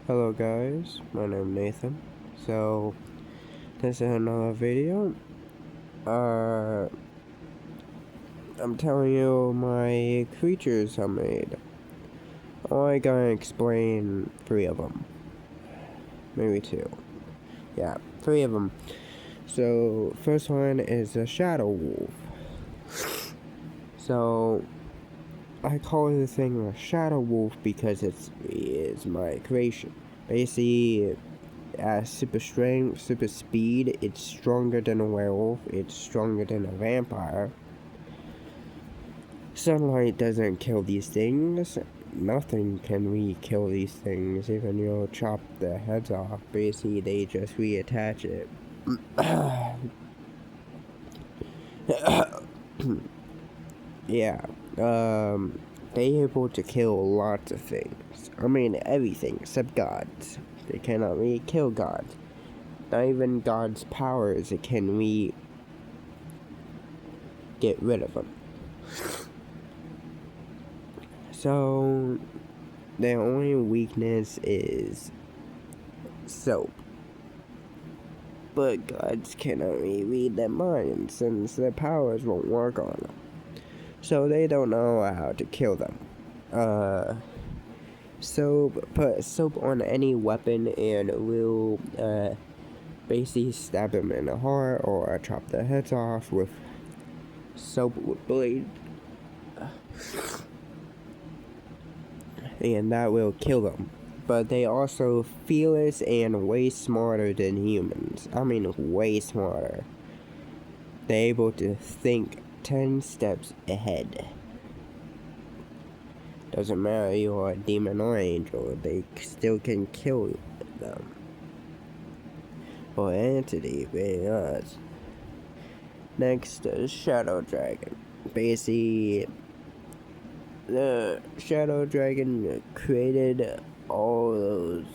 Hello guys, my name is Nathan. So this is another video. Uh, I'm telling you my creatures I made. I'm gonna explain 3 of them, maybe 2. Yeah, 3 of them. So first one is a shadow wolf. So I call this thing a shadow wolf because it is my creation. Basically, super strength, super speed. It's stronger than a werewolf. It's stronger than a vampire. Sunlight doesn't kill these things. Nothing can kill these things. Even you'll chop their heads off. Basically, they just reattach it. Yeah. They able to kill lots of things. I mean, everything except gods. They cannot really kill gods. Not even God's powers can we get rid of them. So, their only weakness is soap. But gods cannot really read their minds since their powers won't work on them. So they don't know how to kill them. Soap, put soap on any weapon and will basically stab them in the heart or chop their heads off with soap with blade. And that will kill them. But they also fearless and way smarter than humans. I mean, way smarter. They're able to think 10 steps ahead. Doesn't matter if you're a demon or angel, they still can kill them. Or entity, being us. Next, Shadow Dragon. Basically, the Shadow Dragon created all those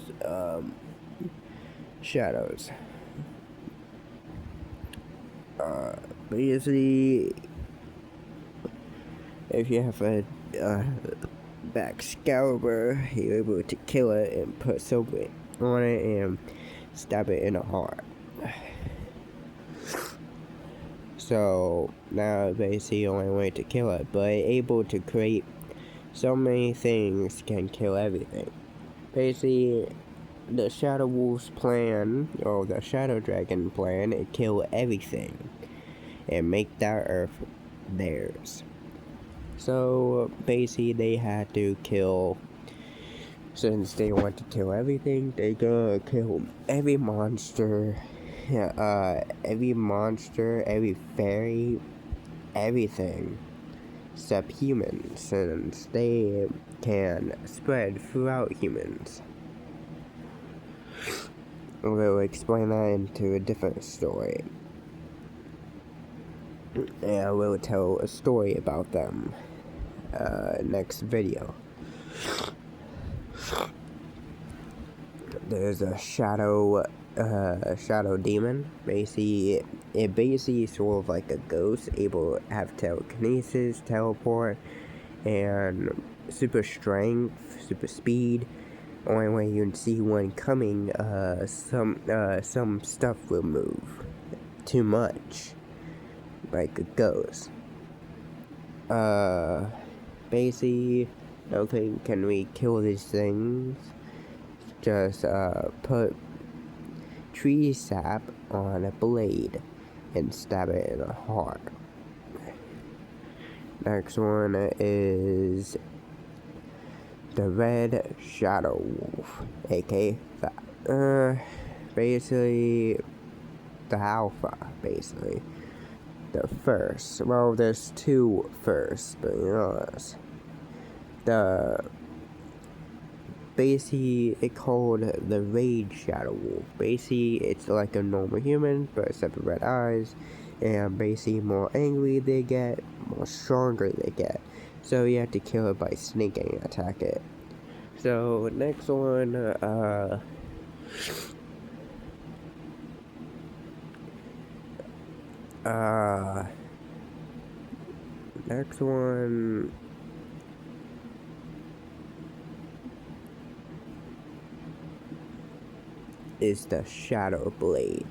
shadows. Basically, if you have a Excalibur, you're able to kill it and put soap on it and stab it in the heart. So now basically the only way to kill it, but able to create so many things can kill everything. Basically, the Shadow Wolf's plan, or the Shadow Dragon plan, is kill everything and make that Earth theirs. So basically, they had to kill. Since they want to kill everything, they gonna kill every monster, every fairy, everything, except humans, since they can spread throughout humans. We'll explain that into a different story. And we'll tell a story about them next video. There's a shadow demon. Basically, it basically is sort of like a ghost, able to have telekinesis, teleport, and super strength, super speed. Only way you can see one coming, some stuff will move too much, like a ghost. Basically, okay, can we kill these things? Just put tree sap on a blade and stab it in the heart. Next one is the Red Shadow Wolf, aka basically the alpha, basically. The first. Well, there's 2 first, but you know this. Basically, it's called the Red Shadow Wolf. Basically, it's like a normal human, but except for red eyes. And basically, more angry they get, more stronger they get. So you have to kill it by sneaking and attack it. So, next one, next one, is the Shadow Blade.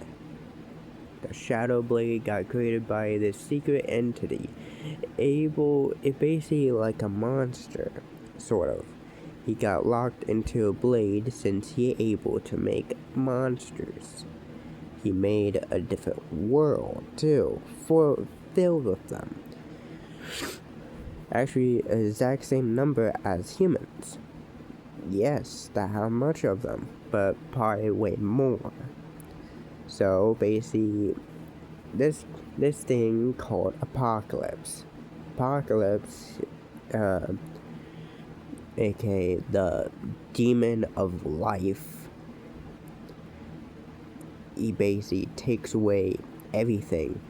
The Shadow Blade got created by this secret entity. It basically like a monster, sort of. He got locked into a blade since he able to make monsters. He made a different world too, filled with them. Actually, an exact same number as humans. Yes, that have much of them, but probably way more. So basically, this thing called Apocalypse. Apocalypse, aka the demon of life. He basically takes away everything.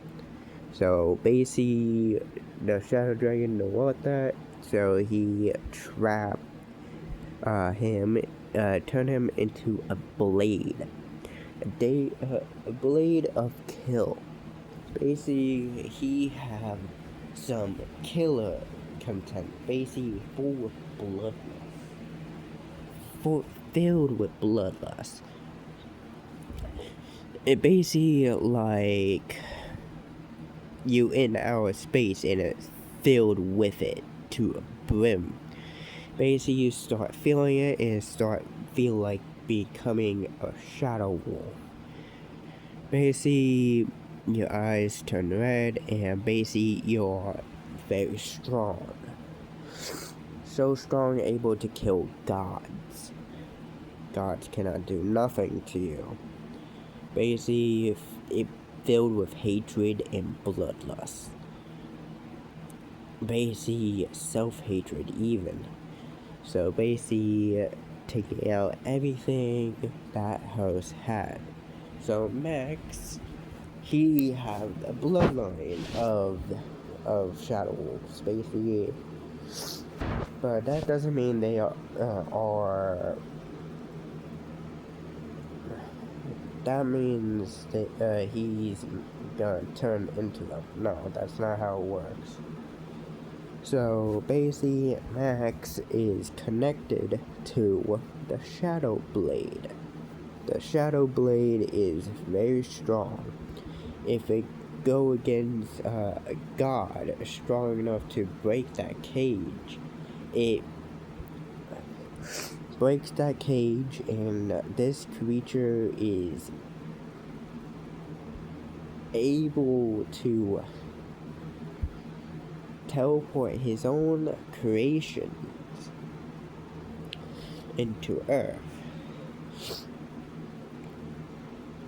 So basically, the Shadow Dragon don't want that. So he trapped him, turned him into a blade. A blade of kill. Basically, he have some killer content. Basically, full with bloodlust. Filled with bloodlust. It basically like you in outer space and it's filled with it to a brim. Basically, you start feeling it and feel like becoming a shadow wolf. Basically, your eyes turn red and basically you're very strong. So strong, able to kill gods. Gods cannot do nothing to you. Basically, it filled with hatred and bloodlust. Basically, self-hatred even. So basically, taking out everything that host had. So Max, he had a bloodline of Shadow Wolves, basically. But that doesn't mean they are that means that he's gonna turn into them. No, that's not how it works. So basically, Max is connected to the Shadow Blade. The Shadow Blade is very strong. If it go against a god strong enough to break that cage, it breaks that cage, and this creature is able to teleport his own creations into Earth.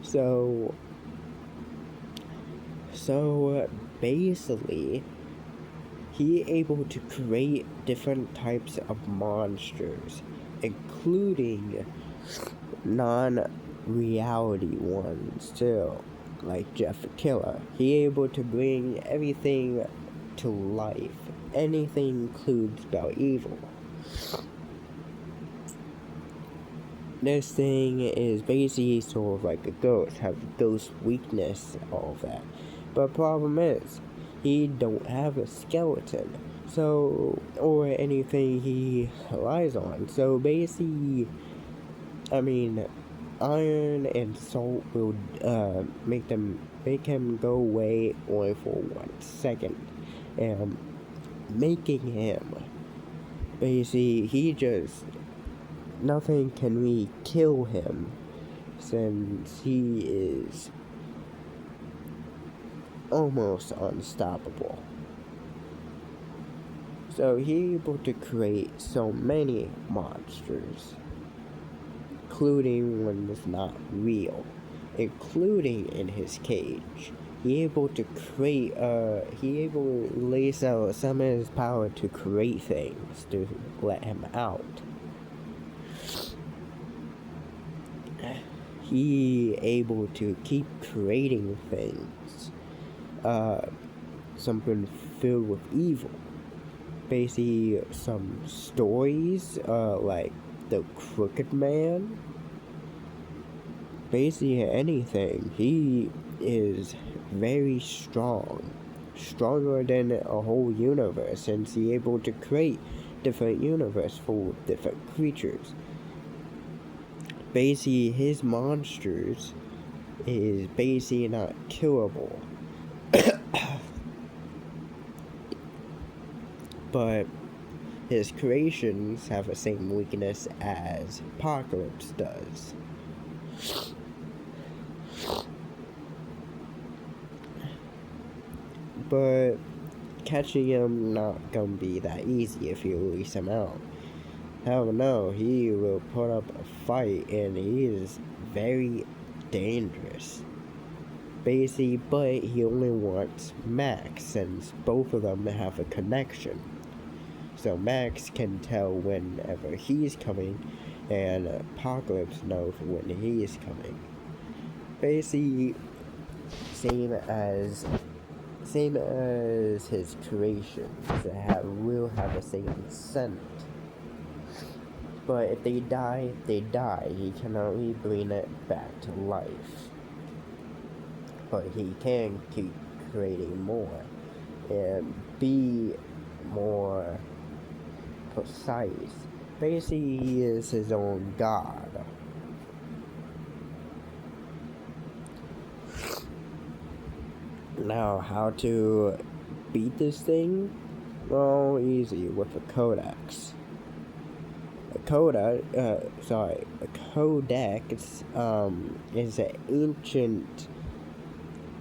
So basically, he able to create different types of monsters, including non-reality ones too, like Jeff the Killer. He able to bring everything to life. Anything includes about evil. This thing is basically sort of like a ghost, have a ghost weakness, all that. But problem is, he don't have a skeleton, so, or anything he relies on. So basically, iron and salt will make him go away only for 1 second, and making him basically nothing can really kill him, since he is almost unstoppable. So he's able to create so many monsters, including one that's not real, including in his cage. He able to create, he able to release out some of his power to create things to let him out. He able to keep creating things, something filled with evil. Basically, some stories, like the Crooked Man. Basically, anything. He is very strong, stronger than a whole universe, since he able to create different universe full of different creatures. basically his monsters is basically not killable. But his creations have the same weakness as Apocalypse does. But catching him not gonna be that easy if you release him out. Hell no, he will put up a fight and he is very dangerous. Basically, but he only wants Max since both of them have a connection. So Max can tell whenever he's coming and Apocalypse knows when he is coming. Basically, same as his creations that will have the same scent. But if they die, they die. He cannot really bring it back to life. But he can keep creating more and be more precise. Basically, he is his own god. Now, how to beat this thing? Well, easy with a codex. A codex is an ancient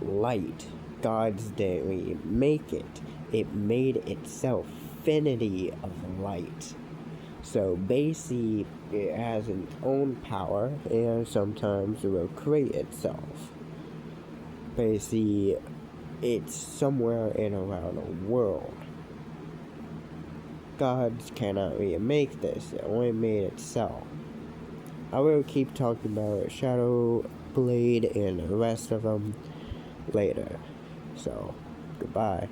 light. Gods didn't really make it. It made itself infinity of light. So basically, it has its own power, and sometimes it will create itself. Basically, it's somewhere in around the world. Gods cannot really make this, it only made itself. I will keep talking about Shadow Blade and the rest of them later. So, goodbye.